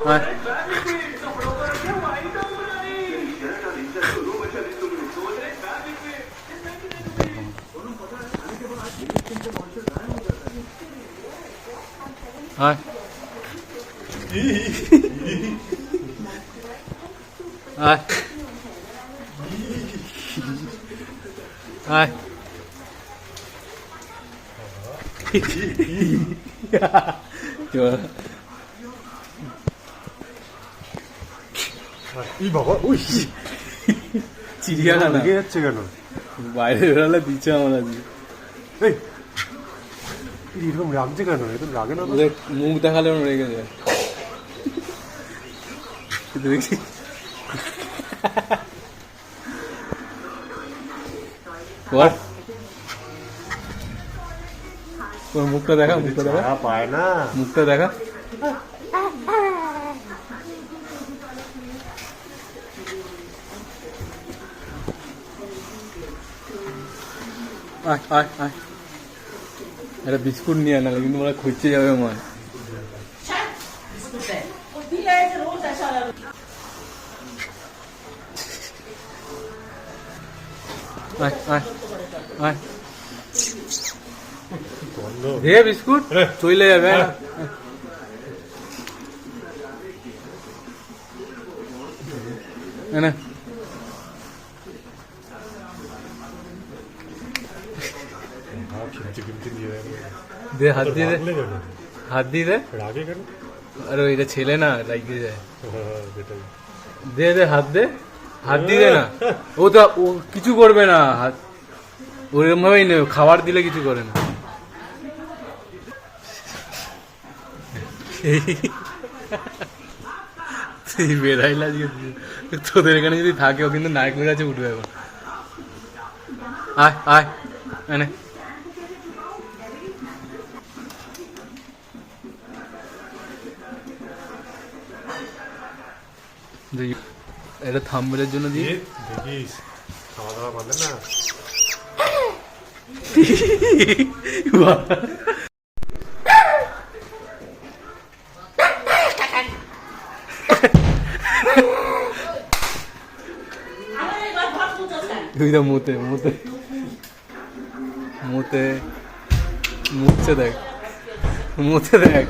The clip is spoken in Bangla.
আয় আয় আয় আয় চিড়িয়াখানা যাচ্ছে কেন? বাইরে বেরোলে দিচ্ছে আমার আজকে। এরকম রাখছে কেন? এরকম রাগে না? মুখ দেখালে রেগে যায়। দেখছি তোর মুখটা দেখা, মুখটা দেখা, পায় না, মুখটা দেখা। আয় আয় আয়, একটা বিস্কুট নিয়ে আনা, কিন্তু ওরা খুঁজতে যাবে মনে। আয় আয় আয়, দে বিস্কুট, চলে যাবে। না দে, হাত দিয়ে দে, হাত দিয়ে দে। আরে এটা ছেলে না, লাগিয়ে যায়। দে দে, হাত দে, হাত দিয়ে দে না। ও তো ও কিছু করবে না, হাত ওরকম ভাবেই নেই, খাবার দিলে কিছু করে না। বেড়াইলা তোদের এখানে যদি থাকে, ও কিন্তু নায়ক মেরাজে উঠবে এখন। আয় আয় এনে, এটা থাম্বনেলের জন্য দিয়ে দেখিস, খাওয়া দাওয়া পাবে না। মুতে মুতে মুতে মুছছে দেখ, মুতে দেখ।